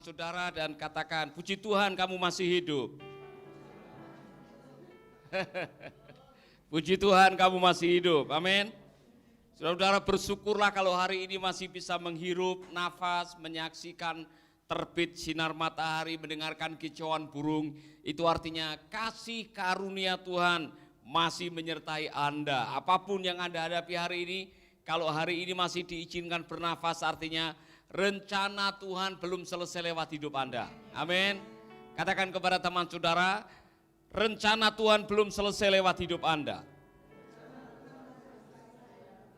Saudara dan katakan, puji Tuhan kamu masih hidup. Puji Tuhan kamu masih hidup, amin. Saudara bersyukurlah kalau hari ini masih bisa menghirup nafas, menyaksikan terbit sinar matahari, mendengarkan kicauan burung. Itu artinya kasih karunia Tuhan masih menyertai Anda. Apapun yang Anda hadapi hari ini, kalau hari ini masih diizinkan bernafas artinya rencana Tuhan belum selesai lewat hidup Anda. Amin. Katakan kepada teman saudara, rencana Tuhan belum selesai lewat hidup Anda.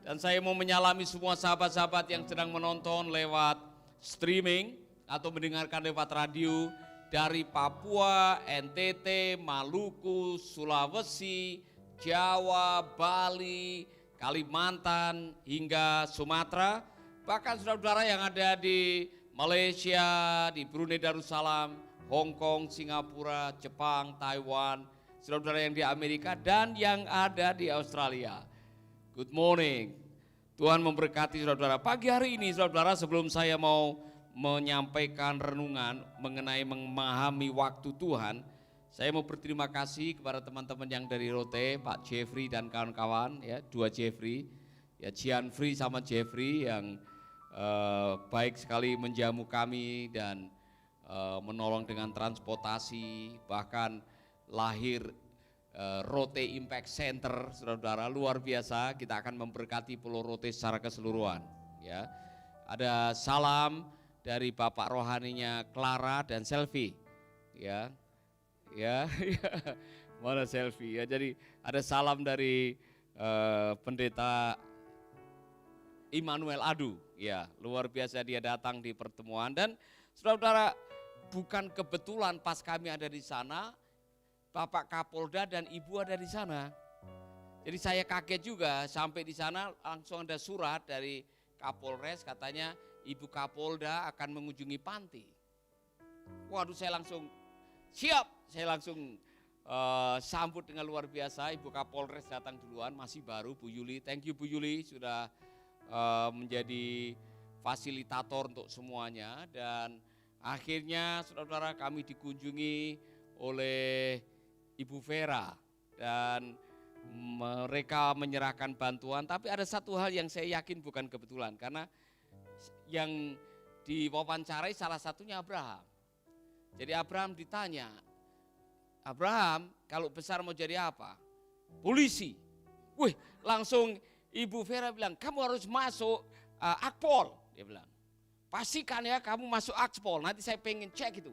Dan saya mau menyalami semua sahabat-sahabat yang sedang menonton lewat streaming atau mendengarkan lewat radio dari Papua, NTT, Maluku, Sulawesi, Jawa, Bali, Kalimantan hingga Sumatera. Bahkan saudara-saudara yang ada di Malaysia, di Brunei Darussalam, Hong Kong, Singapura, Jepang, Taiwan, saudara-saudara yang di Amerika dan yang ada di Australia. Good morning. Tuhan memberkati saudara-saudara. Pagi hari ini saudara-saudara, sebelum saya mau menyampaikan renungan mengenai memahami waktu Tuhan, saya mau berterima kasih kepada teman-teman yang dari Rote, Pak Jeffrey dan kawan-kawan, ya, dua Jeffrey, ya Gianfrey sama Jeffrey yang baik sekali menjamu kami dan menolong dengan transportasi, bahkan lahir Rote Impact Center, saudara-saudara, luar biasa. Kita akan memberkati Pulau Rote secara keseluruhan. Ya, ada salam dari Bapak rohaninya Clara dan Selfie. Ya, mana Selfie? Ya, jadi ada salam dari pendeta Immanuel Adu, ya luar biasa dia datang di pertemuan. Dan saudara-saudara, bukan kebetulan pas kami ada di sana, Bapak Kapolda dan Ibu ada di sana. Jadi saya kaget juga sampai di sana langsung ada surat dari Kapolres, katanya Ibu Kapolda akan mengunjungi panti. Waduh, saya langsung siap, saya langsung sambut dengan luar biasa. Ibu Kapolres datang duluan, masih baru Bu Yuli. Thank you Bu Yuli sudah menjadi fasilitator untuk semuanya. Dan akhirnya saudara-saudara kami dikunjungi oleh Ibu Vera dan mereka menyerahkan bantuan. Tapi ada satu hal yang saya yakin bukan kebetulan, karena yang diwawancarai salah satunya Abraham. Jadi Abraham ditanya, Abraham kalau besar mau jadi apa? Polisi. Wih, langsung Ibu Vera bilang, kamu harus masuk Akpol. Dia bilang, pastikan ya kamu masuk Akpol, nanti saya pengen cek itu.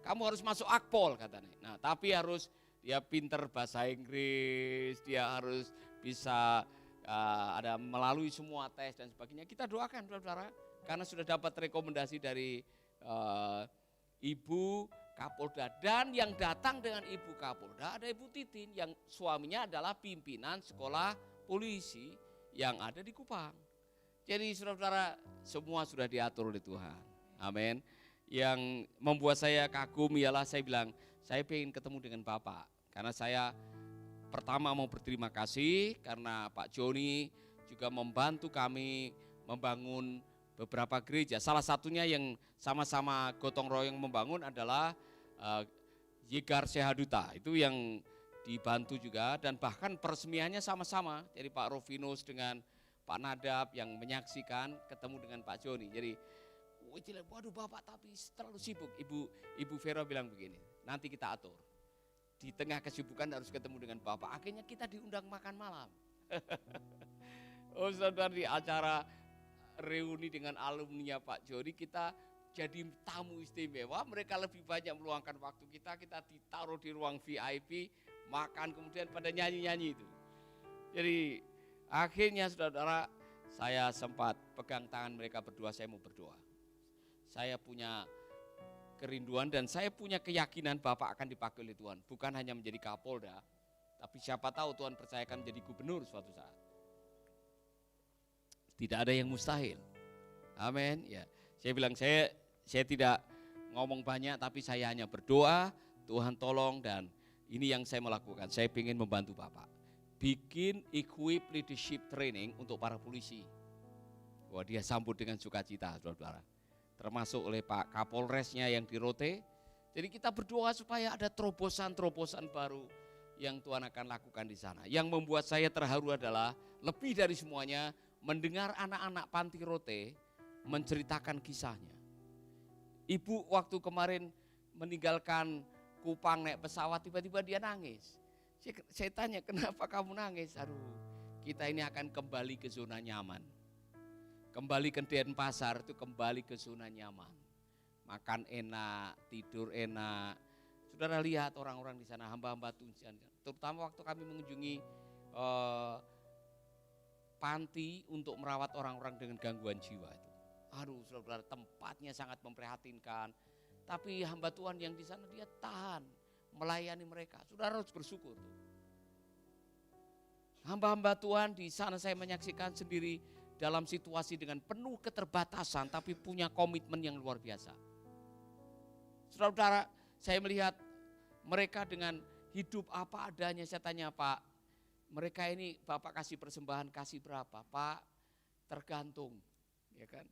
Kamu harus masuk Akpol katanya. Nah, tapi harus dia pinter bahasa Inggris, dia harus bisa ada melalui semua tes dan sebagainya. Kita doakan saudara, karena sudah dapat rekomendasi dari Ibu Kapolda. Dan yang datang dengan Ibu Kapolda ada Ibu Titin yang suaminya adalah pimpinan sekolah polisi yang ada di Kupang. Jadi saudara-saudara, semua sudah diatur oleh Tuhan. Amin. Yang membuat saya kagum ialah saya bilang, saya pengen ketemu dengan Bapak. Karena saya pertama mau berterima kasih karena Pak Joni juga membantu kami membangun beberapa gereja. Salah satunya yang sama-sama gotong royong membangun adalah Yegar Sehaduta. Itu yang dibantu juga, dan bahkan peresmiannya sama-sama. Jadi Pak Rovinus dengan Pak Nadab yang menyaksikan ketemu dengan Pak Joni. Jadi waduh Bapak tapi terlalu sibuk. Ibu Vera bilang begini, nanti kita atur. Di tengah kesibukan harus ketemu dengan Bapak. Akhirnya kita diundang makan malam. Oh saudara, di acara reuni dengan alumni Pak Joni kita jadi tamu istimewa. Mereka lebih banyak meluangkan waktu kita ditaruh di ruang VIP, makan, kemudian pada nyanyi-nyanyi itu. Jadi akhirnya saudara, saya sempat pegang tangan mereka berdua, saya mau berdoa. Saya punya kerinduan dan saya punya keyakinan Bapak akan dipakai oleh Tuhan. Bukan hanya menjadi Kapolda, tapi siapa tahu Tuhan percayakan menjadi gubernur suatu saat. Tidak ada yang mustahil. Amin. Ya, saya bilang saya tidak ngomong banyak, tapi saya hanya berdoa, Tuhan tolong, dan ini yang saya melakukan. Saya ingin membantu Bapak. Bikin equip leadership training untuk para polisi. Wah, dia sambut dengan sukacita, saudara-saudara. termasuk oleh Pak Kapolresnya yang di Rote. Jadi kita berdoa supaya ada terobosan-terobosan baru yang Tuhan akan lakukan di sana. Yang membuat saya terharu adalah lebih dari semuanya mendengar anak-anak panti Rote menceritakan kisahnya. Ibu waktu kemarin meninggalkan Kupang naik pesawat, tiba-tiba dia nangis. Saya tanya, kenapa kamu nangis? Aduh, kita ini akan kembali ke zona nyaman. Kembali ke Denpasar itu kembali ke zona nyaman. Makan enak, tidur enak. Saudara lihat orang-orang di sana, hamba-hamba Tuhan. Terutama waktu kami mengunjungi panti untuk merawat orang-orang dengan gangguan jiwa itu. Aduh, saudara, tempatnya sangat memprihatinkan. Tapi hamba Tuhan yang di sana dia tahan melayani mereka. Saudara harus bersyukur. Hamba-hamba Tuhan di sana saya menyaksikan sendiri dalam situasi dengan penuh keterbatasan tapi punya komitmen yang luar biasa. Saudara-saudara, saya melihat mereka dengan hidup apa adanya. Saya tanya, Pak, mereka ini Bapak kasih persembahan, kasih berapa? Pak, tergantung, ya kan?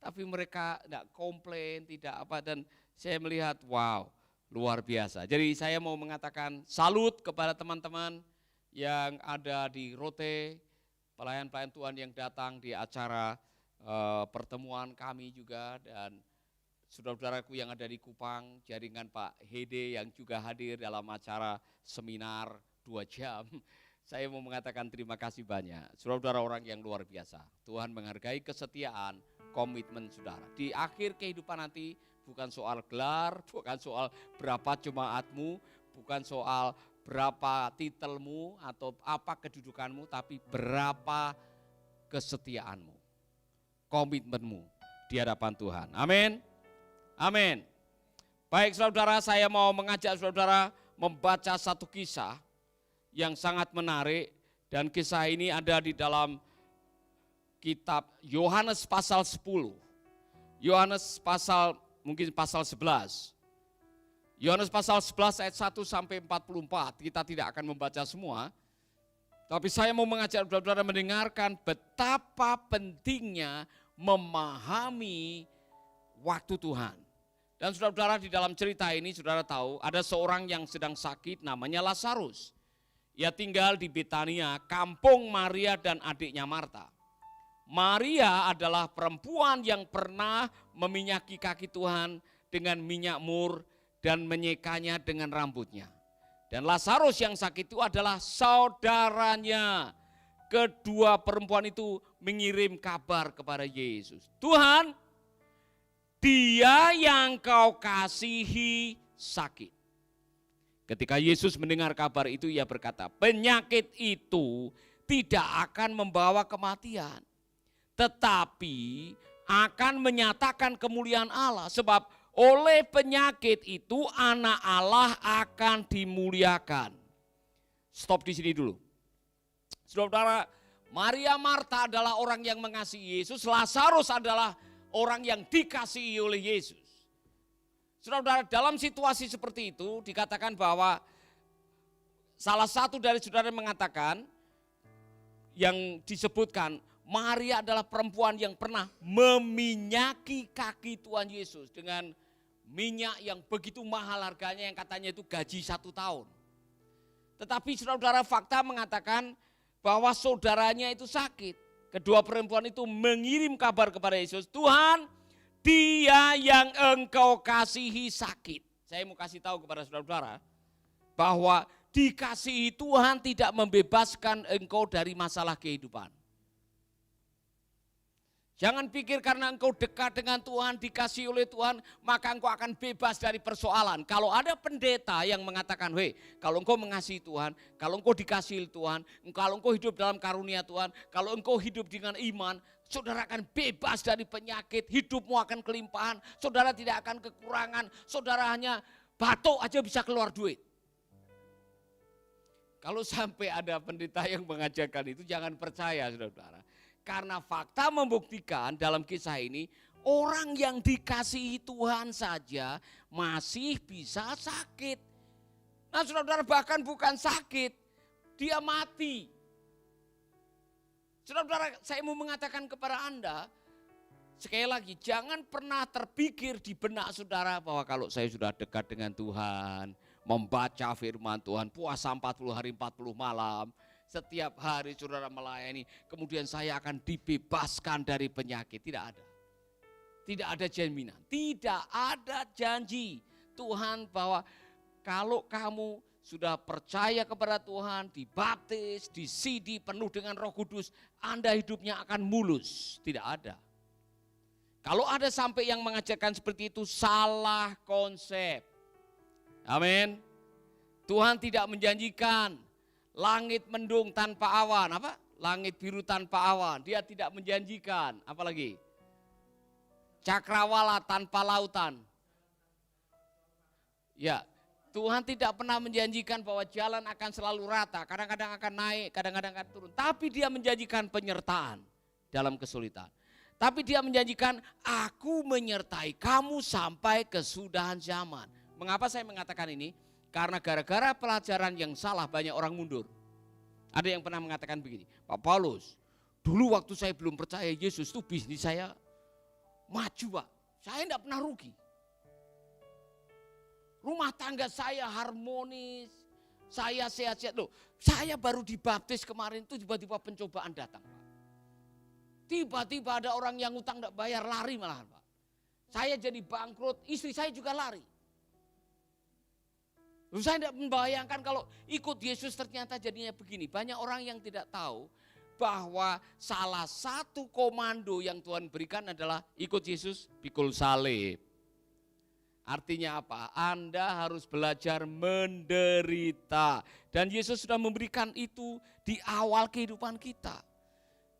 Tapi mereka tidak komplain, tidak apa, dan saya melihat wow, luar biasa. Jadi saya mau mengatakan salut kepada teman-teman yang ada di Rote, pelayan-pelayan Tuhan yang datang di acara pertemuan kami juga, dan saudara-saudaraku yang ada di Kupang, jaringan Pak Hede yang juga hadir dalam acara seminar 2 jam. Saya mau mengatakan terima kasih banyak. Saudara-saudara orang yang luar biasa. Tuhan menghargai kesetiaan, komitmen saudara. Di akhir kehidupan nanti bukan soal gelar, bukan soal berapa jemaatmu, bukan soal berapa titelmu atau apa kedudukanmu, tapi berapa kesetiaanmu, komitmenmu di hadapan Tuhan. Amin. Amin. Baik saudara, saya mau mengajak saudara membaca satu kisah yang sangat menarik, dan kisah ini ada di dalam kitab Yohanes pasal 10. Yohanes pasal mungkin pasal 11. Yohanes pasal 11 ayat 1 sampai 44. Kita tidak akan membaca semua. Tapi saya mau mengajak saudara mendengarkan betapa pentingnya memahami waktu Tuhan. Dan saudara-saudara di dalam cerita ini saudara tahu ada seorang yang sedang sakit namanya Lazarus. Ia tinggal di Betania, kampung Maria dan adiknya Marta. Maria adalah perempuan yang pernah meminyaki kaki Tuhan dengan minyak mur dan menyekanya dengan rambutnya. Dan Lazarus yang sakit itu adalah saudaranya. Kedua perempuan itu mengirim kabar kepada Yesus. Tuhan, dia yang kau kasihi sakit. Ketika Yesus mendengar kabar itu, ia berkata, penyakit itu tidak akan membawa kematian, tetapi akan menyatakan kemuliaan Allah. Sebab oleh penyakit itu anak Allah akan dimuliakan. Stop di sini dulu. Saudara, Maria Marta adalah orang yang mengasihi Yesus, Lazarus adalah orang yang dikasihi oleh Yesus. Saudara, dalam situasi seperti itu dikatakan bahwa salah satu dari saudara mengatakan yang disebutkan Maria adalah perempuan yang pernah meminyaki kaki Tuhan Yesus dengan minyak yang begitu mahal harganya, yang katanya itu gaji 1 tahun. Tetapi saudara-saudara, fakta mengatakan bahwa saudaranya itu sakit. Kedua perempuan itu mengirim kabar kepada Yesus, Tuhan, dia yang engkau kasihi sakit. Saya mau kasih tahu kepada saudara-saudara bahwa dikasihi Tuhan tidak membebaskan engkau dari masalah kehidupan. Jangan pikir karena engkau dekat dengan Tuhan, dikasihi oleh Tuhan, maka engkau akan bebas dari persoalan. Kalau ada pendeta yang mengatakan, hei, kalau engkau mengasihi Tuhan, kalau engkau dikasihi Tuhan, kalau engkau hidup dalam karunia Tuhan, kalau engkau hidup dengan iman, saudara akan bebas dari penyakit, hidupmu akan kelimpahan, saudara tidak akan kekurangan, saudara hanya batuk aja bisa keluar duit. Kalau sampai ada pendeta yang mengajarkan itu, jangan percaya saudara-saudara. Karena fakta membuktikan dalam kisah ini, orang yang dikasihi Tuhan saja masih bisa sakit. Nah saudara-saudara, bahkan bukan sakit, dia mati. Saudara-saudara, saya mau mengatakan kepada Anda, Sekali lagi, jangan pernah terpikir di benak saudara bahwa kalau saya sudah dekat dengan Tuhan, membaca firman Tuhan, puasa 40 hari 40 malam, setiap hari saudara melayani, kemudian saya akan dibebaskan dari penyakit. Tidak ada. Tidak ada jaminan, tidak ada janji Tuhan bahwa kalau kamu sudah percaya kepada Tuhan, dibaptis, disidi penuh dengan Roh Kudus, Anda hidupnya akan mulus. Tidak ada. Kalau ada sampai yang mengajarkan seperti itu, salah konsep. Amin. Tuhan tidak menjanjikan langit mendung tanpa awan. Apa? Langit biru tanpa awan. Dia tidak menjanjikan. Apalagi? Cakrawala tanpa lautan. Ya, Tuhan tidak pernah menjanjikan bahwa jalan akan selalu rata. Kadang-kadang akan naik, kadang-kadang akan turun. Tapi dia menjanjikan penyertaan dalam kesulitan. Tapi dia menjanjikan, aku menyertai kamu sampai kesudahan zaman. Mengapa saya mengatakan ini? Karena gara-gara pelajaran yang salah banyak orang mundur. Ada yang pernah mengatakan begini, Pak Paulus, dulu waktu saya belum percaya Yesus itu bisnis saya maju Pak. Saya tidak pernah rugi. Rumah tangga saya harmonis, saya sehat-sehat. Loh, saya baru dibaptis kemarin itu tiba-tiba pencobaan datang Pak. Tiba-tiba ada orang yang utang tidak bayar, lari malahan Pak. Saya jadi bangkrut, istri saya juga lari. Lalu saya tidak membayangkan kalau ikut Yesus ternyata jadinya begini. Banyak orang yang tidak tahu bahwa salah satu komando yang Tuhan berikan adalah ikut Yesus, pikul salib. Artinya apa? Anda harus belajar menderita. Dan Yesus sudah memberikan itu di awal kehidupan kita.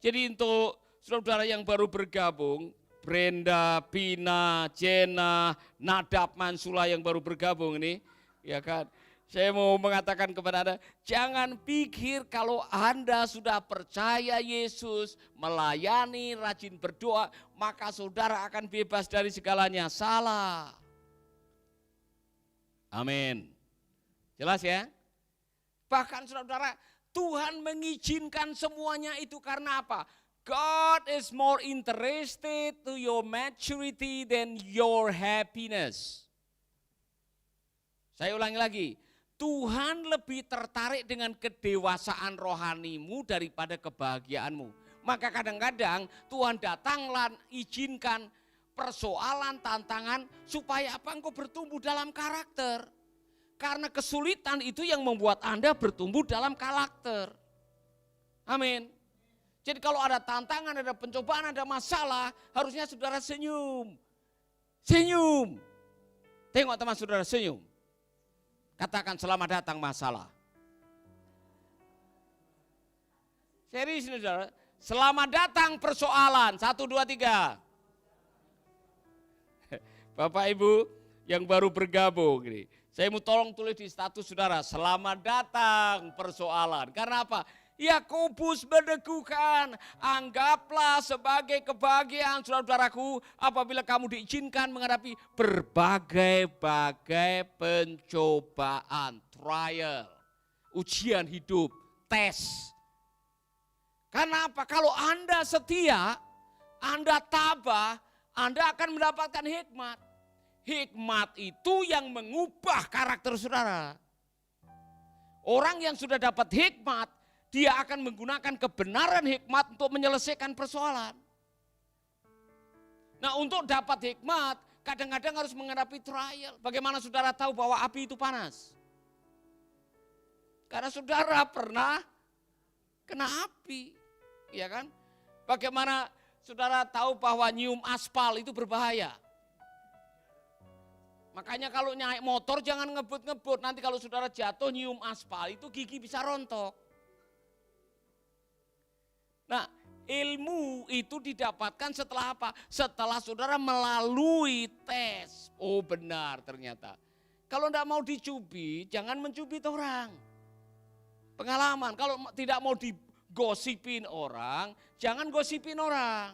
Jadi untuk saudara yang baru bergabung, Brenda, Pina, Jena, Nadab, Mansula yang baru bergabung ini, ya kan? Saya mau mengatakan kepada Anda, jangan pikir kalau Anda sudah percaya Yesus, melayani, rajin berdoa, maka saudara akan bebas dari segalanya. Salah. Amin. Jelas ya? Bahkan saudara, Tuhan mengizinkan semuanya itu karena apa? God is more interested to your maturity than your happiness. Saya ulangi lagi, Tuhan lebih tertarik dengan kedewasaan rohanimu daripada kebahagiaanmu. Maka kadang-kadang Tuhan datanglah izinkan persoalan, tantangan supaya apa? Engkau bertumbuh dalam karakter. Karena kesulitan itu yang membuat Anda bertumbuh dalam karakter. Amin. Jadi kalau ada tantangan, ada pencobaan, ada masalah, harusnya saudara senyum. Senyum. Tengok teman saudara senyum. Katakan selamat datang masalah. Serius ini saudara. Selamat datang persoalan. 1, 2, 3. Bapak Ibu yang baru bergabung ini. Saya mau tolong tulis di status saudara. Selamat datang persoalan. Karena apa? Yakobus meneguhkan, anggaplah sebagai kebahagiaan saudara-saudaraku apabila kamu diizinkan menghadapi berbagai-bagai pencobaan, trial, ujian hidup, tes. Karena apa? Kalau Anda setia, Anda tabah, Anda akan mendapatkan hikmat. Hikmat itu yang mengubah karakter saudara. Orang yang sudah dapat hikmat, dia akan menggunakan kebenaran hikmat untuk menyelesaikan persoalan. Nah, untuk dapat hikmat, kadang-kadang harus menghadapi trial. Bagaimana saudara tahu bahwa api itu panas? Karena saudara pernah kena api, ya kan? Bagaimana saudara tahu bahwa nyium aspal itu berbahaya? Makanya kalau naik motor jangan ngebut-ngebut. Nanti kalau saudara jatuh nyium aspal itu gigi bisa rontok. Nah, ilmu itu didapatkan setelah apa? Setelah saudara melalui tes. Oh benar ternyata. Kalau tidak mau dicubit, jangan mencubit orang. Pengalaman, kalau tidak mau digosipin orang, jangan gosipin orang.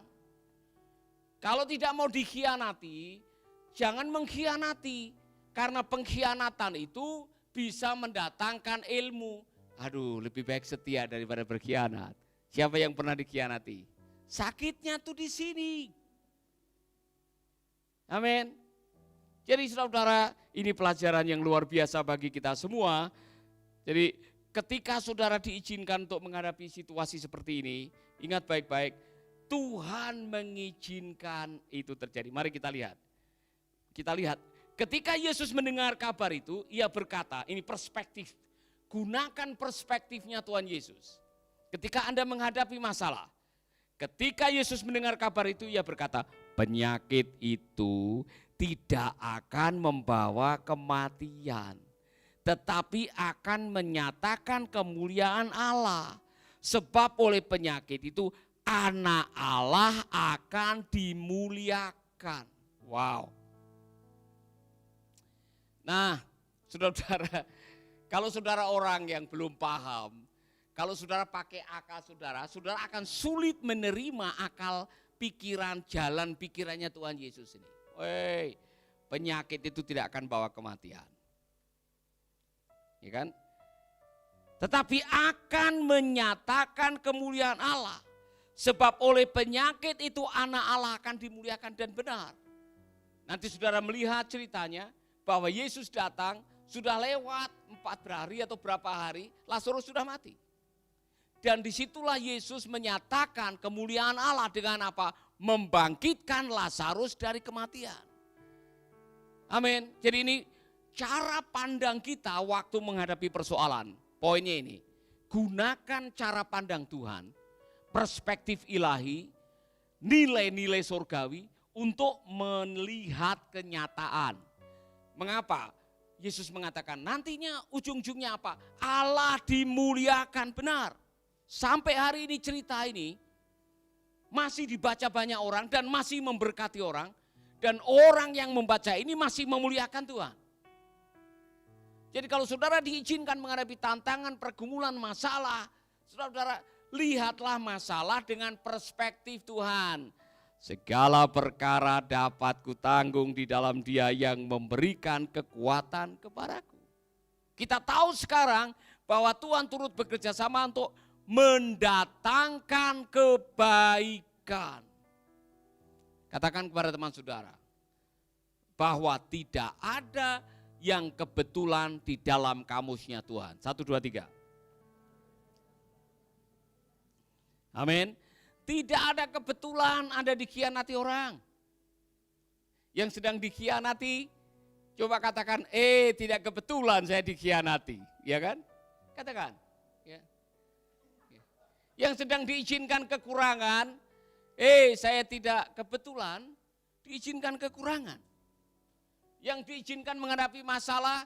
Kalau tidak mau dikhianati, jangan mengkhianati. Karena pengkhianatan itu bisa mendatangkan ilmu. Aduh, lebih baik setia daripada berkhianat. Siapa yang pernah dikhianati? Sakitnya tuh di sini. Amin. Jadi saudara, ini pelajaran yang luar biasa bagi kita semua. Jadi ketika saudara diizinkan untuk menghadapi situasi seperti ini, ingat baik-baik, Tuhan mengizinkan itu terjadi. Mari kita lihat. Kita lihat, ketika Yesus mendengar kabar itu, ia berkata, ini perspektif. Gunakan perspektifnya Tuhan Yesus. Ketika Anda menghadapi masalah, ketika Yesus mendengar kabar itu, ia berkata, penyakit itu tidak akan membawa kematian, tetapi akan menyatakan kemuliaan Allah. Sebab oleh penyakit itu anak Allah akan dimuliakan. Wow. Nah, saudara-saudara, kalau saudara orang yang belum paham, kalau saudara pakai akal saudara akan sulit menerima akal pikiran, jalan pikirannya Tuhan Yesus ini. Woi, penyakit itu tidak akan bawa kematian. Ya kan? Tetapi akan menyatakan kemuliaan Allah. Sebab oleh penyakit itu anak Allah akan dimuliakan dan benar. Nanti saudara melihat ceritanya bahwa Yesus datang, sudah lewat 4 hari atau berapa hari, Lazarus sudah mati. Dan disitulah Yesus menyatakan kemuliaan Allah dengan apa? Membangkitkan Lazarus dari kematian. Amin. Jadi ini cara pandang kita waktu menghadapi persoalan. Poinnya ini, gunakan cara pandang Tuhan, perspektif ilahi, nilai-nilai surgawi untuk melihat kenyataan. Mengapa? Yesus mengatakan nantinya ujung-ujungnya apa? Allah dimuliakan benar. Sampai hari ini cerita ini masih dibaca banyak orang dan masih memberkati orang. Dan orang yang membaca ini masih memuliakan Tuhan. Jadi kalau saudara diizinkan menghadapi tantangan, pergumulan, masalah, saudara lihatlah masalah dengan perspektif Tuhan. Segala perkara dapat kutanggung di dalam Dia yang memberikan kekuatan kepadaku. Kita tahu sekarang bahwa Tuhan turut bekerja sama untuk mendatangkan kebaikan. Katakan kepada teman saudara, bahwa tidak ada yang kebetulan di dalam kamusnya Tuhan. 1, 2, 3. Amin. Tidak ada kebetulan Anda dikhianati orang. Yang sedang dikhianati, coba katakan, tidak kebetulan saya dikhianati. Ya kan? Katakan. Ya. Yang sedang diizinkan kekurangan, saya tidak kebetulan diizinkan kekurangan. Yang diizinkan menghadapi masalah,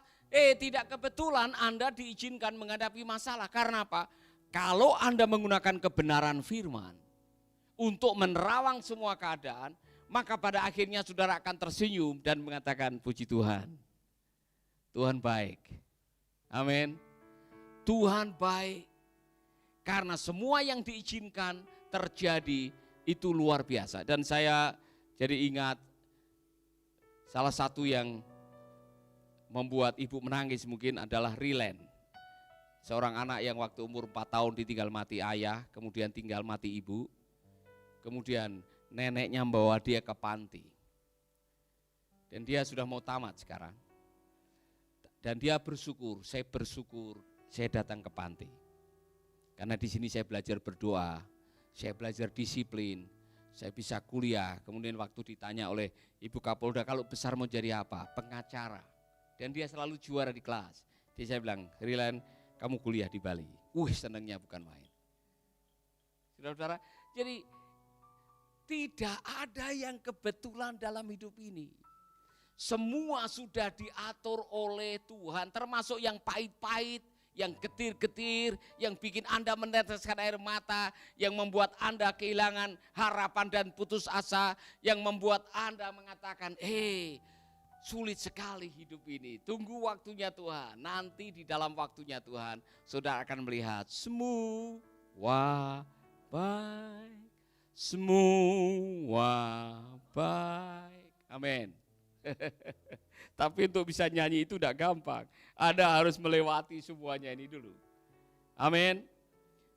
tidak kebetulan Anda diizinkan menghadapi masalah. Karena apa? Kalau Anda menggunakan kebenaran firman untuk menerawang semua keadaan, maka pada akhirnya saudara akan tersenyum dan mengatakan puji Tuhan. Tuhan baik. Amin. Tuhan baik. Karena semua yang diizinkan terjadi itu luar biasa. Dan saya jadi ingat salah satu yang membuat ibu menangis mungkin adalah Rilen. Seorang anak yang waktu umur 4 tahun ditinggal mati ayah, kemudian tinggal mati ibu. Kemudian neneknya membawa dia ke panti. Dan dia sudah mau tamat sekarang. Dan dia bersyukur saya datang ke panti. Karena di sini saya belajar berdoa, saya belajar disiplin, saya bisa kuliah. Kemudian waktu ditanya oleh Ibu Kapolda, kalau besar mau jadi apa? Pengacara. Dan dia selalu juara di kelas. Jadi saya bilang, Rilen, kamu kuliah di Bali. Senangnya bukan main. Saudara-saudara, jadi tidak ada yang kebetulan dalam hidup ini. Semua sudah diatur oleh Tuhan, termasuk yang pahit-pahit, yang getir-getir, yang bikin Anda meneteskan air mata, yang membuat Anda kehilangan harapan dan putus asa, yang membuat Anda mengatakan, sulit sekali hidup ini. Tunggu waktunya Tuhan. Nanti di dalam waktunya Tuhan, saudara akan melihat semua baik. Semua baik. Amin. Tapi untuk bisa nyanyi itu tidak gampang. Anda harus melewati semuanya ini dulu. Amin.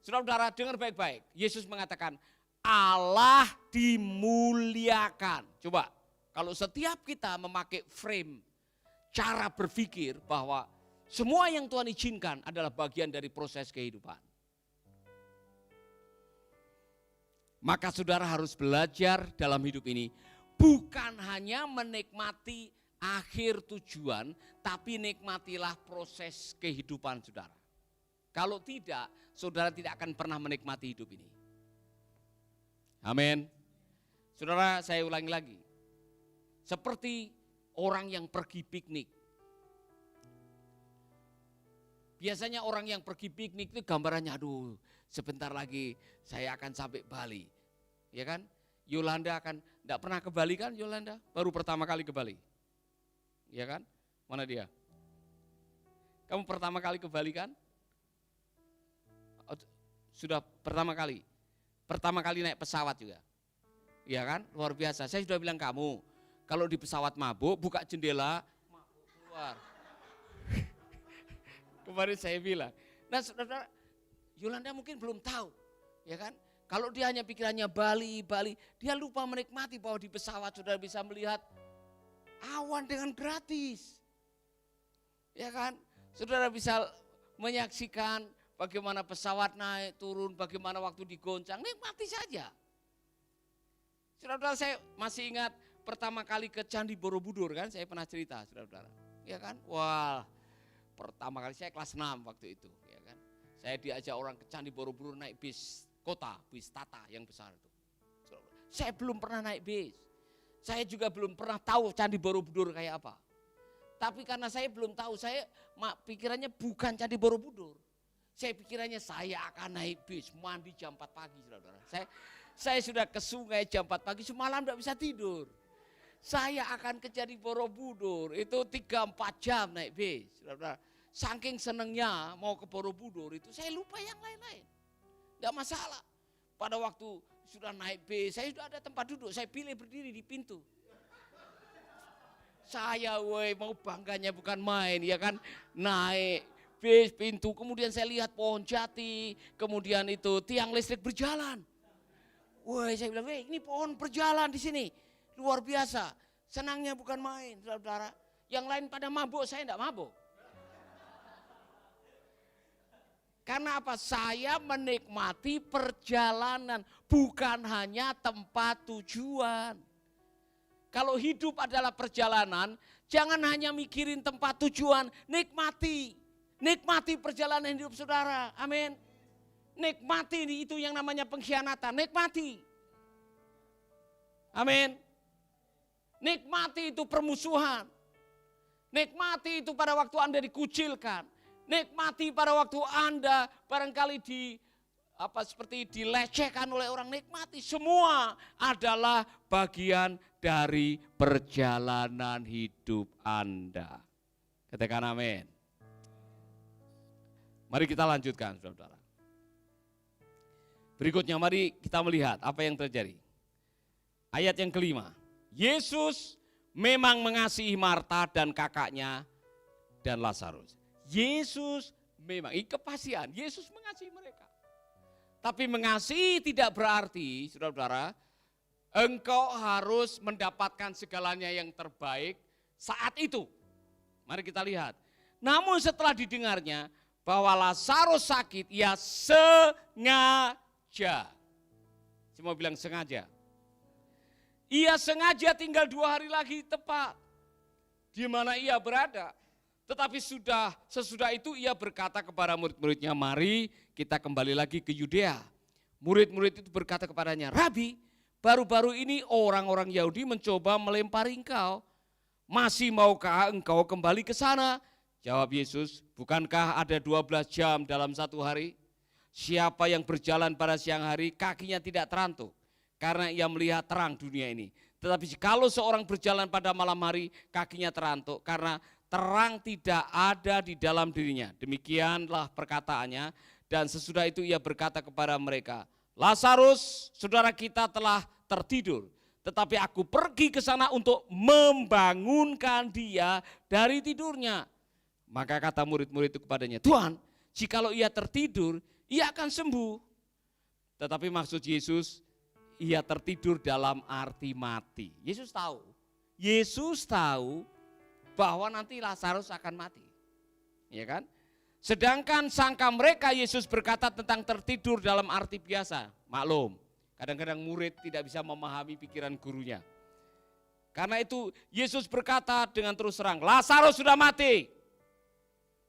Saudara-saudara dengar baik-baik. Yesus mengatakan Allah dimuliakan. Coba Kalau setiap kita memakai frame, cara berpikir bahwa semua yang Tuhan izinkan adalah bagian dari proses kehidupan. Maka saudara harus belajar dalam hidup ini, bukan hanya menikmati akhir tujuan, tapi nikmatilah proses kehidupan saudara. Kalau tidak, saudara tidak akan pernah menikmati hidup ini. Amin. Saudara, saya ulangi lagi. Seperti orang yang pergi piknik. Biasanya orang yang pergi piknik itu gambarannya, aduh sebentar lagi saya akan sampai Bali. Ya kan? Yolanda akan, enggak pernah ke Bali kan Yolanda? Baru pertama kali ke Bali. Ya kan? Mana dia? Kamu pertama kali ke Bali kan? Sudah pertama kali. Pertama kali naik pesawat juga. Ya kan? Luar biasa. Saya sudah bilang kamu, kalau di pesawat mabuk, buka jendela, mabuk keluar. Kemarin saya bilang. Nah saudara, Yolanda mungkin belum tahu. Ya kan? Kalau dia hanya pikirannya Bali, dia lupa menikmati bahwa di pesawat saudara bisa melihat awan dengan gratis. Ya kan? Saudara bisa menyaksikan bagaimana pesawat naik, turun, bagaimana waktu digoncang, nikmati saja. Saudara-saudara, saya masih ingat pertama kali ke Candi Borobudur kan, saya pernah cerita, saudara-saudara. Ya kan? Wah, pertama kali saya kelas 6 waktu itu, ya kan. Saya diajak orang ke Candi Borobudur naik bis kota, bis Tata yang besar itu. Saya belum pernah naik bis. Saya juga belum pernah tahu Candi Borobudur kayak apa. Tapi karena saya belum tahu, saya pikirannya bukan Candi Borobudur. Saya pikirannya saya akan naik bis, mandi jam 4 pagi, saudara-saudara. Saya sudah ke sungai jam 4 pagi, semalam tidak bisa tidur. Saya akan ke Candi Borobudur, itu 3-4 jam naik bis, saudara-saudara. Saking senengnya mau ke Borobudur itu, saya lupa yang lain-lain. Tidak masalah. Pada waktu sudah naik bis, saya sudah ada tempat duduk, saya pilih berdiri di pintu. Saya mau bangganya bukan main, ya kan, naik bis pintu, kemudian saya lihat pohon jati, kemudian itu tiang listrik berjalan. Saya bilang, ini pohon berjalan di sini, luar biasa. Senangnya bukan main, saudara-saudara. Yang lain pada mabuk, saya tidak mabuk. Karena apa? Saya menikmati perjalanan, bukan hanya tempat tujuan. Kalau hidup adalah perjalanan, jangan hanya mikirin tempat tujuan, nikmati. Nikmati perjalanan hidup saudara, amin. Nikmati itu yang namanya pengkhianatan, nikmati. Amin. Nikmati itu permusuhan. Nikmati itu pada waktu Anda dikucilkan. Nikmati pada waktu Anda barangkali seperti dilecehkan oleh orang, nikmati. Semua adalah bagian dari perjalanan hidup Anda. Katakan amin. Mari kita lanjutkan, saudara. Berikutnya mari kita melihat apa yang terjadi. Ayat yang kelima. Yesus memang mengasihi Marta dan kakaknya dan Lazarus. Yesus memang, ini kepastian, Yesus mengasihi mereka. Tapi mengasihi tidak berarti, saudara-saudara, engkau harus mendapatkan segalanya yang terbaik saat itu. Mari kita lihat. Namun setelah didengarnya bahwa Lazarus sakit, ia sengaja. Semua bilang sengaja. Ia sengaja tinggal 2 hari lagi tepat di mana ia berada. Tetapi sesudah itu ia berkata kepada murid-muridnya, mari kita kembali lagi ke Yudea. Murid-murid itu berkata kepadanya, Rabi, baru-baru ini orang-orang Yahudi mencoba melempari engkau. Masih maukah engkau kembali ke sana? Jawab Yesus, bukankah ada 12 jam dalam satu hari? Siapa yang berjalan pada siang hari, kakinya tidak terantuk, karena ia melihat terang dunia ini. Tetapi kalau seorang berjalan pada malam hari, kakinya terantuk, karena terang tidak ada di dalam dirinya. Demikianlah perkataannya. Dan sesudah itu ia berkata kepada mereka, Lazarus, saudara kita telah tertidur. Tetapi aku pergi ke sana untuk membangunkan dia dari tidurnya. Maka kata murid-murid itu kepadanya, Tuhan, jikalau ia tertidur, ia akan sembuh. Tetapi maksud Yesus, ia tertidur dalam arti mati. Yesus tahu, Yesus tahu bahwa nanti Lazarus akan mati. Ya kan? Sedangkan sangka mereka Yesus berkata tentang tertidur dalam arti biasa. Maklum, kadang-kadang murid tidak bisa memahami pikiran gurunya. Karena itu Yesus berkata dengan terus terang, Lazarus sudah mati.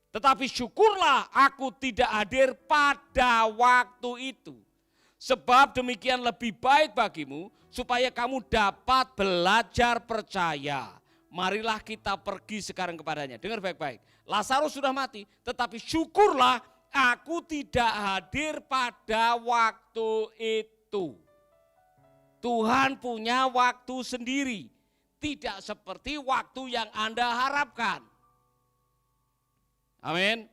Tetapi syukurlah aku tidak hadir pada waktu itu. Sebab demikian lebih baik bagimu supaya kamu dapat belajar percaya. Marilah kita pergi sekarang kepadanya. Dengar baik-baik. Lazarus sudah mati, tetapi syukurlah aku tidak hadir pada waktu itu. Tuhan punya waktu sendiri. Tidak seperti waktu yang Anda harapkan. Amin.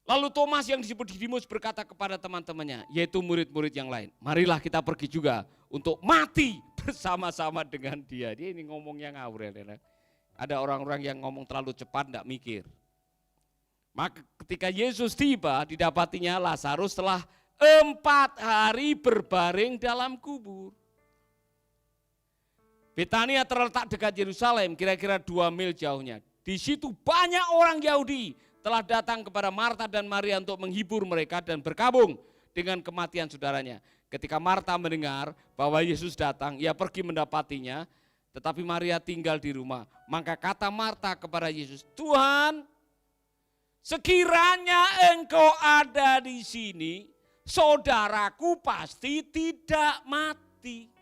Lalu Thomas yang disebut Didimus berkata kepada teman-temannya, yaitu murid-murid yang lain, marilah kita pergi juga untuk mati bersama-sama dengan dia. Dia ini ngomong yang ngawur ya. Ada orang-orang yang ngomong terlalu cepat, tidak mikir. Maka ketika Yesus tiba, didapatinya Lazarus telah 4 hari berbaring dalam kubur. Betania terletak dekat Yerusalem, kira-kira 2 mil jauhnya. Di situ banyak orang Yahudi telah datang kepada Marta dan Maria untuk menghibur mereka dan berkabung dengan kematian saudaranya. Ketika Marta mendengar bahwa Yesus datang, ia pergi mendapatinya, tetapi Maria tinggal di rumah. Maka kata Marta kepada Yesus, Tuhan, sekiranya engkau ada di sini, saudaraku pasti tidak mati.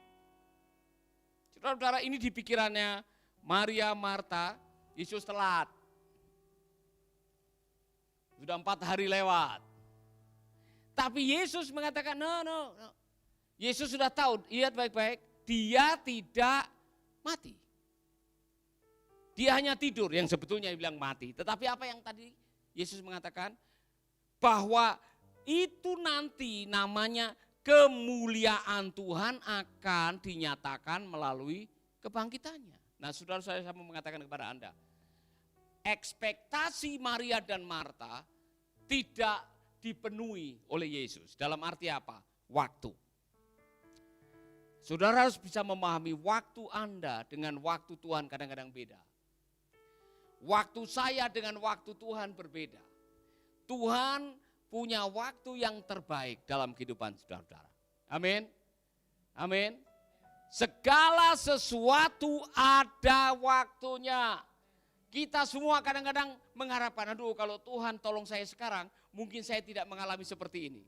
Saudara-saudara, ini di pikirannya Maria, Marta, Yesus telat. Sudah 4 hari lewat. Tapi Yesus mengatakan, no. Yesus sudah tahu, lihat baik-baik, dia tidak mati. Dia hanya tidur, yang sebetulnya bilang mati. Tetapi apa yang tadi Yesus mengatakan? Bahwa itu nanti namanya kemuliaan Tuhan akan dinyatakan melalui kebangkitannya. Nah, saudara saya mau mengatakan kepada Anda, ekspektasi Maria dan Marta tidak dipenuhi oleh Yesus. Dalam arti apa? Waktu. Saudara harus bisa memahami waktu Anda dengan waktu Tuhan kadang-kadang beda. Waktu saya dengan waktu Tuhan berbeda. Tuhan punya waktu yang terbaik dalam kehidupan saudara-saudara. Amin. Amin. Segala sesuatu ada waktunya. Kita semua kadang-kadang mengharapkan, aduh kalau Tuhan tolong saya sekarang, mungkin saya tidak mengalami seperti ini.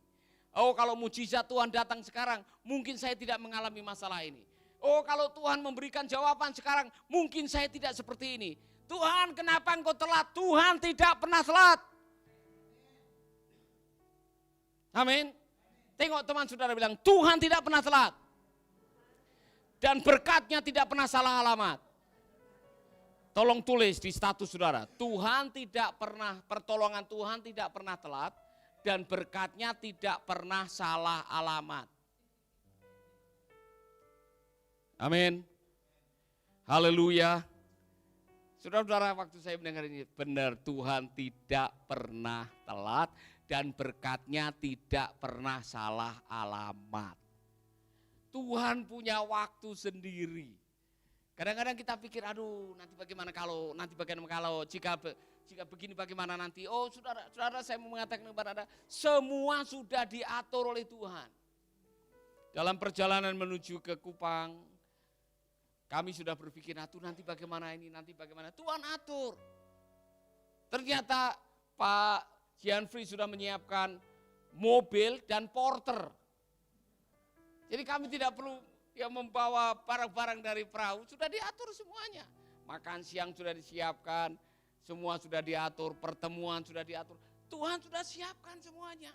Oh kalau mujizat Tuhan datang sekarang, mungkin saya tidak mengalami masalah ini. Oh kalau Tuhan memberikan jawaban sekarang, mungkin saya tidak seperti ini. Tuhan kenapa engkau telat? Tuhan tidak pernah telat. Amin. Tengok teman saudara bilang, Tuhan tidak pernah telat. Dan berkatnya tidak pernah salah alamat. Tolong tulis di status saudara, Tuhan tidak pernah, pertolongan Tuhan tidak pernah telat. Dan berkatnya tidak pernah salah alamat. Amin. Haleluya. Saudara-saudara, waktu saya mendengar ini, benar Tuhan tidak pernah telat. Dan berkatnya tidak pernah salah alamat. Tuhan punya waktu sendiri. Kadang-kadang kita pikir, aduh nanti bagaimana kalau, jika begini bagaimana nanti. Oh saudara saya mau mengatakan kepada Anda, semua sudah diatur oleh Tuhan. Dalam perjalanan menuju ke Kupang, kami sudah berpikir, nanti bagaimana ini, nanti bagaimana. Tuhan atur. Ternyata Pak Gianfri sudah menyiapkan mobil dan porter. Jadi kami tidak perlu membawa barang-barang dari perahu, sudah diatur semuanya. Makan siang sudah disiapkan, semua sudah diatur, pertemuan sudah diatur. Tuhan sudah siapkan semuanya.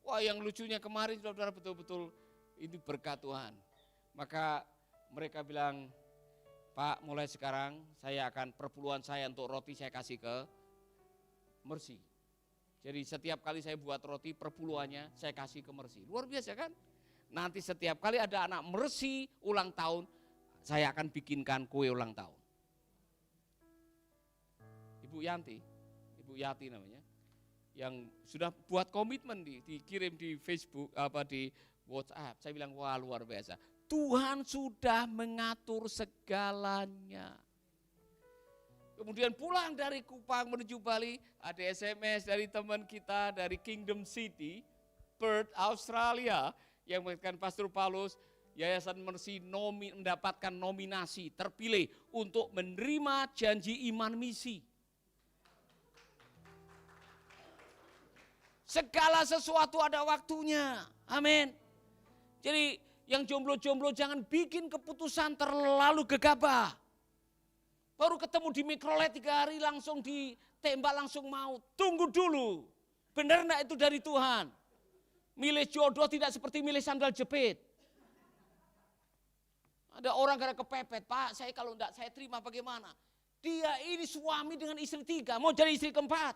Wah yang lucunya kemarin saudara betul-betul ini berkat Tuhan. Maka mereka bilang, Pak mulai sekarang saya akan perpuluhan saya untuk roti saya kasih ke Mercy. Jadi setiap kali saya buat roti perpuluhannya saya kasih ke Mercy. Luar biasa kan? Nanti setiap kali ada anak Mercy ulang tahun, saya akan bikinkan kue ulang tahun. Ibu Yati namanya, yang sudah buat komitmen dikirim di Facebook, di WhatsApp. Saya bilang wah luar biasa. Tuhan sudah mengatur segalanya. Kemudian pulang dari Kupang menuju Bali, ada SMS dari teman kita dari Kingdom City, Perth, Australia, yang mengatakan Pastor Paulus, Yayasan Mercy mendapatkan nominasi, terpilih untuk menerima janji iman misi. Segala sesuatu ada waktunya, amin. Jadi yang jomblo-jomblo jangan bikin keputusan terlalu gegabah. Baru ketemu di mikrolet 3 hari langsung ditembak langsung mau. Tunggu dulu. Benar enggak itu dari Tuhan? Milih jodoh tidak seperti milih sandal jepit. Ada orang karena kepepet, Pak saya kalau enggak saya terima bagaimana? Dia ini suami dengan istri 3, mau jadi istri keempat.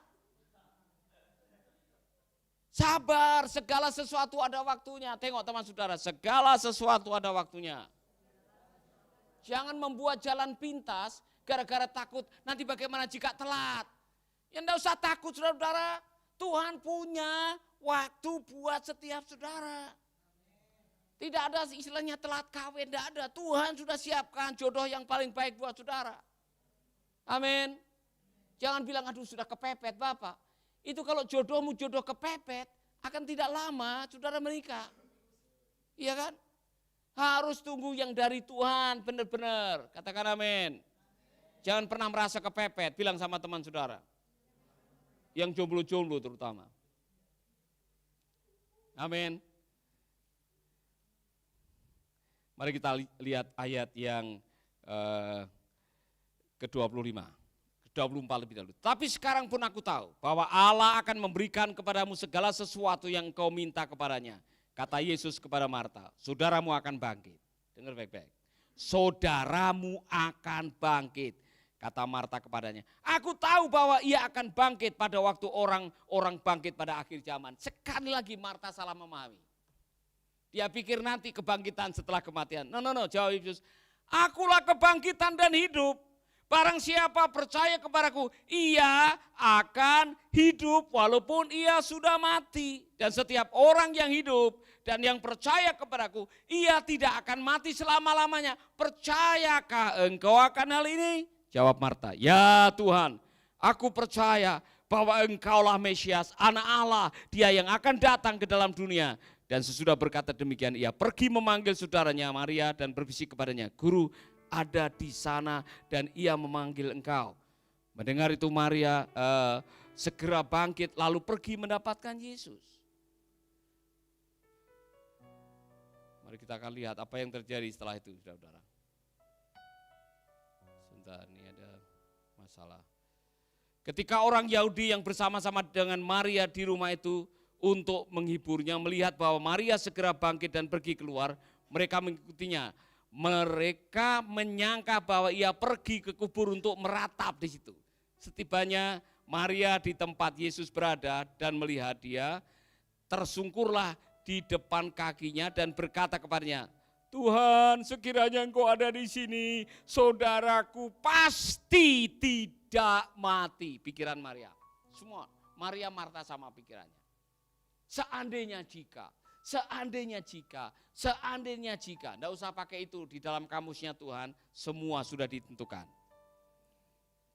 Sabar, segala sesuatu ada waktunya. Tengok teman saudara, segala sesuatu ada waktunya. Jangan membuat jalan pintas gara-gara takut nanti bagaimana jika telat. Ya enggak usah takut saudara-saudara. Tuhan punya waktu buat setiap saudara. Tidak ada istilahnya telat kawin, tidak ada. Tuhan sudah siapkan jodoh yang paling baik buat saudara. Amin. Jangan bilang aduh sudah kepepet Bapak. Itu kalau jodohmu jodoh kepepet akan tidak lama saudara menikah. Iya kan? Harus tunggu yang dari Tuhan benar-benar. Katakan amin. Jangan pernah merasa kepepet, bilang sama teman saudara. Yang jomblo-jomblo terutama. Amin. Mari kita lihat ayat yang ke-25. Ke-24 lebih dahulu. Tapi sekarang pun aku tahu bahwa Allah akan memberikan kepadamu segala sesuatu yang kau minta kepadanya. Kata Yesus kepada Marta, saudaramu akan bangkit. Dengar baik-baik. Saudaramu akan bangkit. Kata Marta kepadanya, aku tahu bahwa ia akan bangkit pada waktu orang bangkit pada akhir zaman. Sekali lagi Marta salah memahami. Dia pikir nanti kebangkitan setelah kematian. No, jawab Yesus, akulah kebangkitan dan hidup. Barang siapa percaya kepadaku, ia akan hidup walaupun ia sudah mati. Dan setiap orang yang hidup dan yang percaya kepadaku, ia tidak akan mati selama-lamanya. Percayakah engkau akan hal ini? Jawab Marta, ya Tuhan, aku percaya bahwa engkaulah Mesias, anak Allah, dia yang akan datang ke dalam dunia. Dan sesudah berkata demikian, ia pergi memanggil saudaranya Maria dan berbisik kepadanya, Guru ada di sana dan ia memanggil engkau. Mendengar itu Maria segera bangkit lalu pergi mendapatkan Yesus. Mari kita akan lihat apa yang terjadi setelah itu, saudara-saudara. Sebentar, ini ada masalah. Ketika orang Yahudi yang bersama-sama dengan Maria di rumah itu untuk menghiburnya, melihat bahwa Maria segera bangkit dan pergi keluar, mereka mengikutinya. Mereka menyangka bahwa ia pergi ke kubur untuk meratap di situ. Setibanya Maria di tempat Yesus berada dan melihat dia, tersungkurlah di depan kakinya dan berkata kepadanya, Tuhan, sekiranya engkau ada di sini, saudaraku pasti tidak mati. Pikiran Maria. Semua Maria Marta sama pikirannya. Seandainya jika. Enggak usah pakai itu di dalam kamusnya Tuhan, semua sudah ditentukan.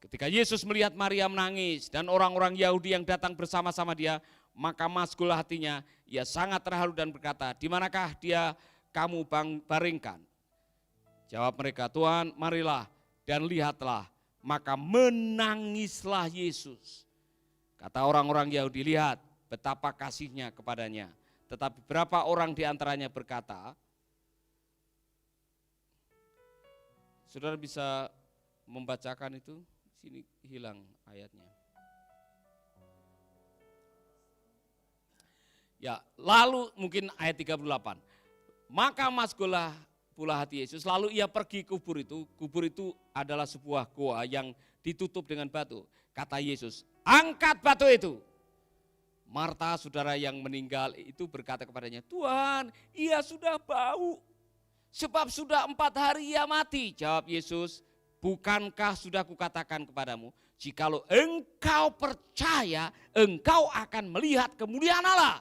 Ketika Yesus melihat Maria menangis dan orang-orang Yahudi yang datang bersama-sama dia, maka maskullah hatinya, ia sangat terharu dan berkata, di manakah dia kamu baringkan? Jawab mereka, Tuhan marilah dan lihatlah. Maka menangislah Yesus. Kata orang-orang Yahudi, lihat betapa kasihnya kepadanya. Tetapi beberapa orang di antaranya berkata, saudara bisa membacakan itu? Sini hilang ayatnya. Ya, lalu mungkin ayat 38. Maka maskullah pula hati Yesus, lalu ia pergi ke kubur itu. Kubur itu adalah sebuah goa yang ditutup dengan batu. Kata Yesus, angkat batu itu. Marta, saudara yang meninggal itu berkata kepadanya, Tuhan, ia sudah bau, sebab sudah 4 hari ia mati. Jawab Yesus, bukankah sudah kukatakan kepadamu, jikalau engkau percaya, engkau akan melihat kemuliaan Allah.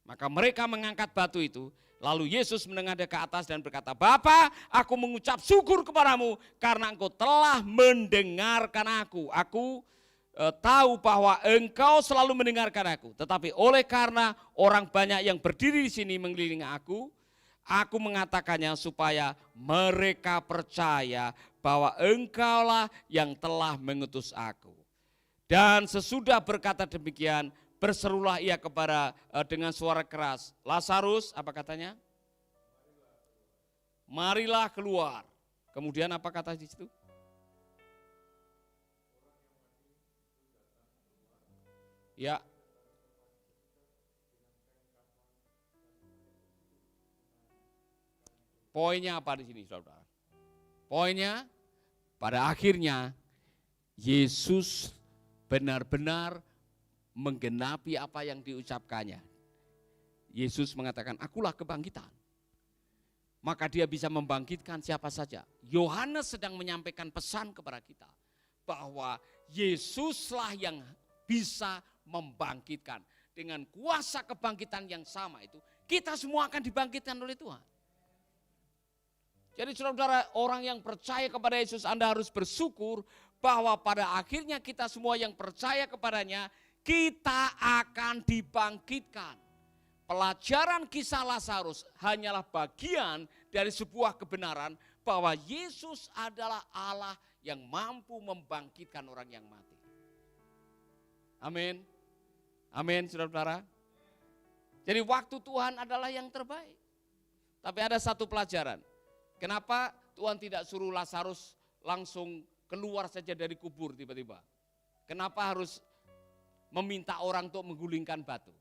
Maka mereka mengangkat batu itu Lalu Yesus menengadah ke atas dan berkata, Bapa, aku mengucap syukur kepadamu karena engkau telah mendengarkan aku. Aku tahu bahwa engkau selalu mendengarkan aku. Tetapi oleh karena orang banyak yang berdiri di sini mengelilingi aku mengatakannya supaya mereka percaya bahwa engkaulah yang telah mengutus aku. Dan sesudah berkata demikian, berserulah ia kepada dengan suara keras, Lazarus, apa katanya? Marilah keluar. Kemudian apa kata di situ? Ya. Poinnya apa di sini, saudara? Poinnya pada akhirnya Yesus benar-benar menggenapi apa yang diucapkannya. Yesus mengatakan, akulah kebangkitan. Maka dia bisa membangkitkan siapa saja. Yohanes sedang menyampaikan pesan kepada kita bahwa Yesuslah yang bisa membangkitkan. Dengan kuasa kebangkitan yang sama itu, kita semua akan dibangkitkan oleh Tuhan. Jadi saudara-saudara, orang yang percaya kepada Yesus, Anda harus bersyukur bahwa pada akhirnya kita semua yang percaya kepadanya, kita akan dibangkitkan. Pelajaran kisah Lazarus hanyalah bagian dari sebuah kebenaran bahwa Yesus adalah Allah yang mampu membangkitkan orang yang mati. Amin. Amin, saudara-saudara. Jadi waktu Tuhan adalah yang terbaik. Tapi ada satu pelajaran. Kenapa Tuhan tidak suruh Lazarus langsung keluar saja dari kubur tiba-tiba? Kenapa harus meminta orang untuk menggulingkan batu?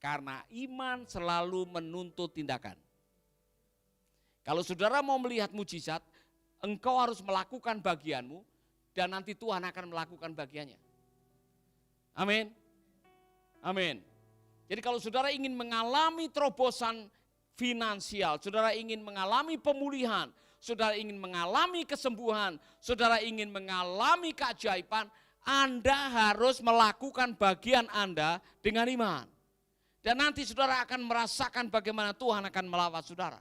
Karena iman selalu menuntut tindakan. Kalau saudara mau melihat mujizat, engkau harus melakukan bagianmu dan nanti Tuhan akan melakukan bagiannya. Amin. Amin. Jadi kalau saudara ingin mengalami terobosan finansial, saudara ingin mengalami pemulihan, saudara ingin mengalami kesembuhan, saudara ingin mengalami keajaiban, Anda harus melakukan bagian Anda dengan iman. Dan nanti saudara akan merasakan bagaimana Tuhan akan melawat saudara.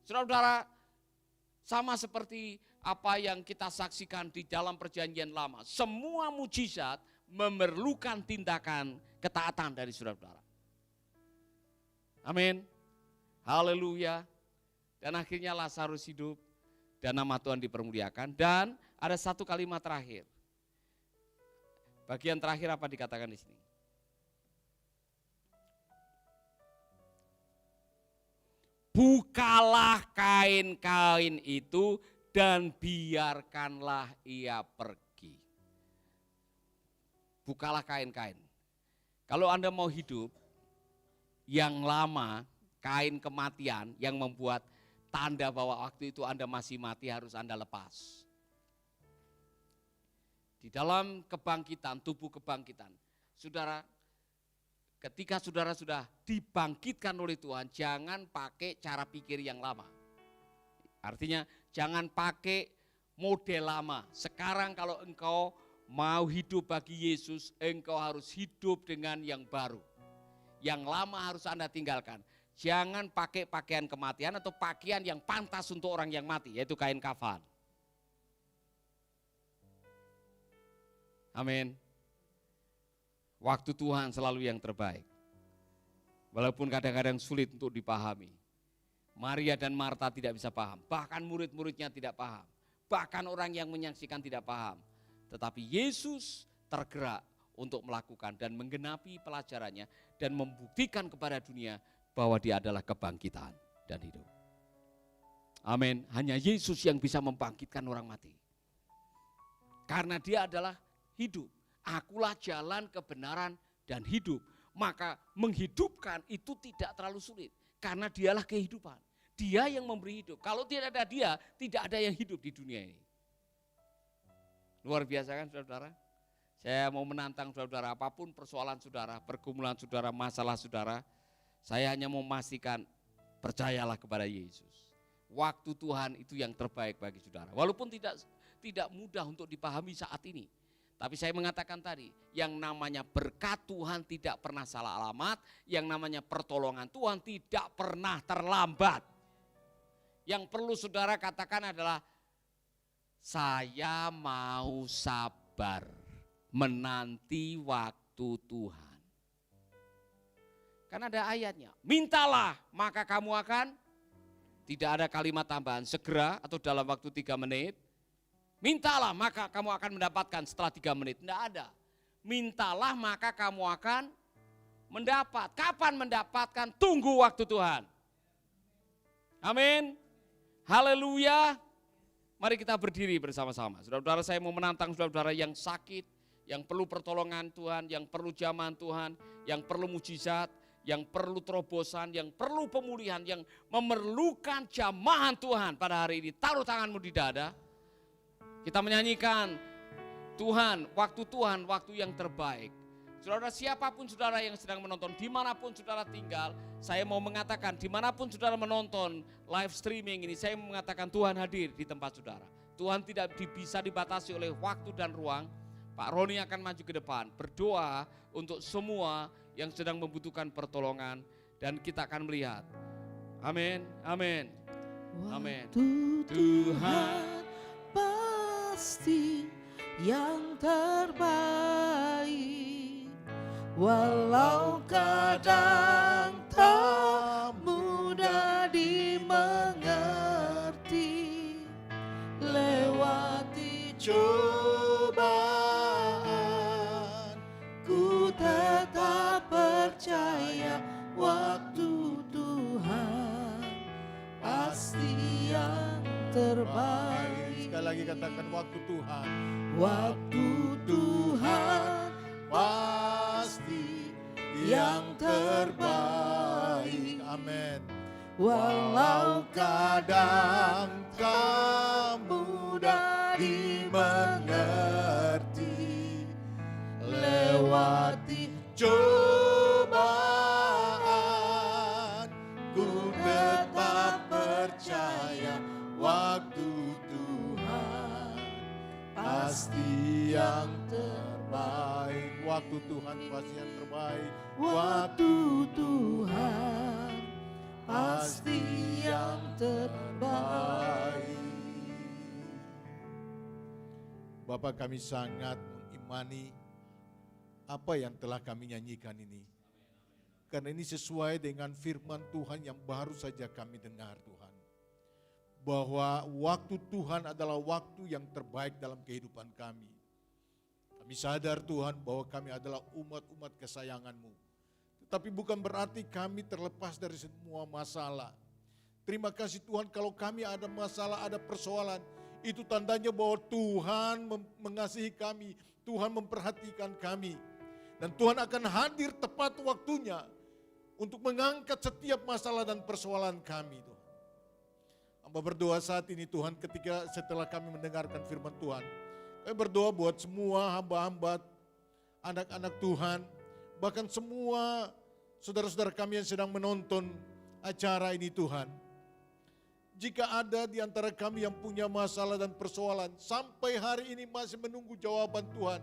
Saudara-saudara, sama seperti apa yang kita saksikan di dalam perjanjian lama. Semua mujizat memerlukan tindakan ketaatan dari saudara-saudara. Amin. Haleluya. Dan akhirnya Lazarus hidup dan nama Tuhan dipermuliakan. Dan ada satu kalimat terakhir. Bagian terakhir apa dikatakan di sini? Bukalah kain-kain itu dan biarkanlah ia pergi. Bukalah kain-kain. Kalau Anda mau hidup yang lama, kain kematian yang membuat tanda bahwa waktu itu Anda masih mati harus Anda lepas. Di dalam kebangkitan, tubuh kebangkitan, saudara, ketika saudara sudah dibangkitkan oleh Tuhan, jangan pakai cara pikir yang lama. Artinya jangan pakai model lama. Sekarang kalau engkau mau hidup bagi Yesus, engkau harus hidup dengan yang baru. Yang lama harus Anda tinggalkan. Jangan pakai pakaian kematian atau pakaian yang pantas untuk orang yang mati, yaitu kain kafan. Amin. Waktu Tuhan selalu yang terbaik. Walaupun kadang-kadang sulit untuk dipahami. Maria dan Marta tidak bisa paham. Bahkan murid-muridnya tidak paham. Bahkan orang yang menyaksikan tidak paham. Tetapi Yesus tergerak untuk melakukan dan menggenapi pelajarannya. Dan membuktikan kepada dunia bahwa dia adalah kebangkitan dan hidup. Amin. Hanya Yesus yang bisa membangkitkan orang mati. Karena dia adalah hidup. Akulah jalan, kebenaran, dan hidup. Maka menghidupkan itu tidak terlalu sulit. Karena dialah kehidupan. Dia yang memberi hidup. Kalau tidak ada dia, tidak ada yang hidup di dunia ini. Luar biasa kan saudara? Saya mau menantang saudara, apapun persoalan saudara, pergumulan saudara, masalah saudara, saya hanya mau memastikan, percayalah kepada Yesus. Waktu Tuhan itu yang terbaik bagi saudara. Walaupun tidak mudah untuk dipahami saat ini. Tapi saya mengatakan tadi, yang namanya berkat Tuhan tidak pernah salah alamat, yang namanya pertolongan Tuhan tidak pernah terlambat. Yang perlu saudara katakan adalah, saya mau sabar menanti waktu Tuhan. Kan ada ayatnya, mintalah maka kamu akan, tidak ada kalimat tambahan, segera atau dalam waktu 3 menit. Mintalah maka kamu akan mendapatkan setelah 3 menit, tidak ada. Mintalah maka kamu akan mendapat. Kapan mendapatkan? Tunggu waktu Tuhan. Amin. Haleluya. Mari kita berdiri bersama-sama. Saudara-saudara, saya mau menantang saudara-saudara yang sakit, yang perlu pertolongan Tuhan, yang perlu jamahan Tuhan, yang perlu mujizat, yang perlu terobosan, yang perlu pemulihan, yang memerlukan jamahan Tuhan pada hari ini. Taruh tanganmu di dada. Kita menyanyikan, Tuhan, waktu yang terbaik. Saudara, siapapun saudara yang sedang menonton, dimanapun saudara tinggal, saya mau mengatakan, dimanapun saudara menonton live streaming ini, saya mau mengatakan Tuhan hadir di tempat saudara. Tuhan tidak bisa dibatasi oleh waktu dan ruang. Pak Roni akan maju ke depan, berdoa untuk semua yang sedang membutuhkan pertolongan, dan kita akan melihat. Amin, amin, amin. Tuhan pasti yang terbaik, walau kadang tak mudah dimengerti, lewati cobaan, ku tetap percaya waktu Tuhan pasti yang terbaik. Sekali lagi katakan, waktu Tuhan. Waktu Tuhan Pasti yang terbaik. Amin. walau Kadang tak mudah dimengerti, lewati cobaan, ku tetap percaya waktu Tuhan pasti yang terbaik. Waktu Tuhan pasti yang terbaik. waktu Tuhan pasti yang terbaik. Bapak, kami sangat mengimani apa yang telah kami nyanyikan ini. Karena ini sesuai dengan firman Tuhan yang baru saja kami dengar, Tuhan. Bahwa waktu Tuhan adalah waktu yang terbaik dalam kehidupan kami. Kami sadar Tuhan bahwa kami adalah umat-umat kesayangan-Mu. Tetapi bukan berarti kami terlepas dari semua masalah. Terima kasih Tuhan, kalau kami ada masalah, ada persoalan, itu tandanya bahwa Tuhan mengasihi kami, Tuhan memperhatikan kami. Dan Tuhan akan hadir tepat waktunya untuk mengangkat setiap masalah dan persoalan kami, Tuhan. Hamba berdoa saat ini Tuhan, setelah kami mendengarkan firman Tuhan, kami berdoa buat semua hamba-hamba, anak-anak Tuhan, bahkan semua saudara-saudara kami yang sedang menonton acara ini Tuhan. Jika ada di antara kami yang punya masalah dan persoalan, sampai hari ini masih menunggu jawaban Tuhan.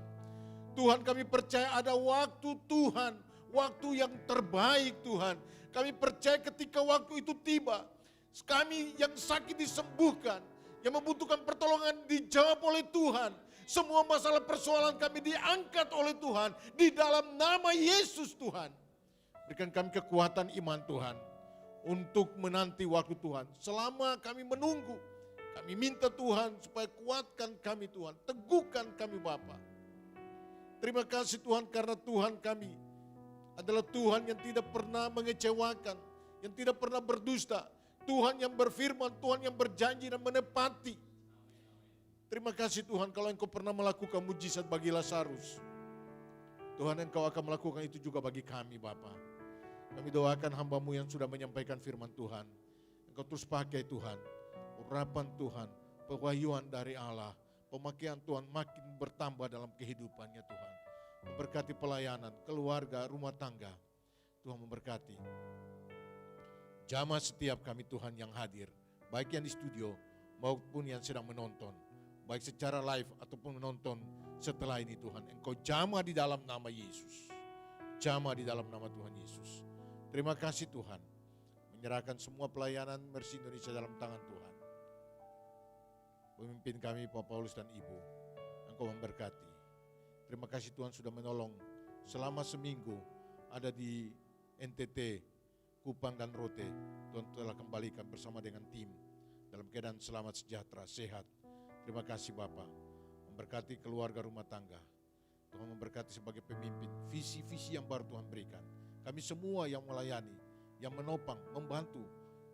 Tuhan, kami percaya ada waktu Tuhan, waktu yang terbaik Tuhan. Kami percaya ketika waktu itu tiba, kami yang sakit disembuhkan, yang membutuhkan pertolongan dijawab oleh Tuhan. Semua masalah persoalan kami diangkat oleh Tuhan di dalam nama Yesus Tuhan. Berikan kami kekuatan iman Tuhan untuk menanti waktu Tuhan. Selama kami menunggu, kami minta Tuhan supaya kuatkan kami Tuhan, teguhkan kami Bapa. Terima kasih Tuhan karena Tuhan kami adalah Tuhan yang tidak pernah mengecewakan, yang tidak pernah berdusta. Tuhan yang berfirman, Tuhan yang berjanji dan menepati. Terima kasih Tuhan kalau Engkau pernah melakukan mujizat bagi Lazarus. Tuhan, Engkau akan melakukan itu juga bagi kami Bapa. Kami doakan hamba-Mu yang sudah menyampaikan firman Tuhan. Engkau terus pakai Tuhan, urapan Tuhan, pewahyuan dari Allah, pemakaian Tuhan makin bertambah dalam kehidupannya Tuhan. Memberkati pelayanan, keluarga, rumah tangga. Tuhan memberkati. Jamah setiap kami Tuhan yang hadir, baik yang di studio maupun yang sedang menonton, baik secara live ataupun menonton Setelah ini Tuhan, Engkau jamah di dalam nama Yesus. Jamah di dalam nama Tuhan Yesus. Terima kasih Tuhan. Menyerahkan semua pelayanan Mercy Indonesia dalam tangan Tuhan. Pemimpin kami Pak Paulus dan Ibu, Engkau memberkati. Terima kasih Tuhan sudah menolong selama seminggu ada di NTT, Kupang dan Rote. Tuhan telah kembalikan bersama dengan tim dalam keadaan selamat, sejahtera, sehat. Terima kasih Bapak. Memberkati keluarga rumah tangga. Tuhan memberkati sebagai pemimpin, visi-visi yang baru Tuhan berikan. Kami semua yang melayani, yang menopang, membantu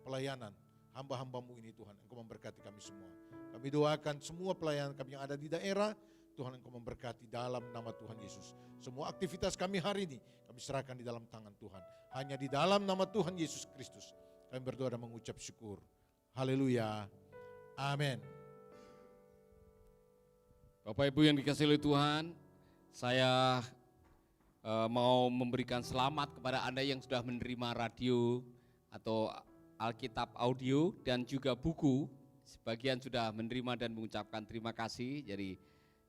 pelayanan hamba-hambamu ini Tuhan. Engkau memberkati kami semua. Kami doakan semua pelayanan kami yang ada di daerah, Tuhan Engkau memberkati dalam nama Tuhan Yesus. Semua aktivitas kami hari ini, kami serahkan di dalam tangan Tuhan. Hanya di dalam nama Tuhan Yesus Kristus, kami berdoa dan mengucap syukur. Haleluya. Amin. Bapak Ibu yang dikasihi oleh Tuhan, saya mau memberikan selamat kepada Anda yang sudah menerima radio atau Alkitab audio dan juga buku. Sebagian sudah menerima dan mengucapkan terima kasih. Jadi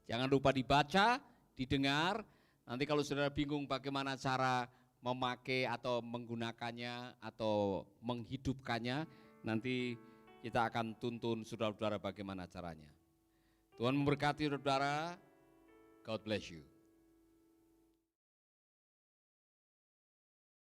jangan lupa dibaca, didengar. Nanti kalau saudara bingung bagaimana cara memakai atau menggunakannya atau menghidupkannya, nanti kita akan tuntun saudara-saudara bagaimana caranya. Tuhan memberkati saudara. God bless you.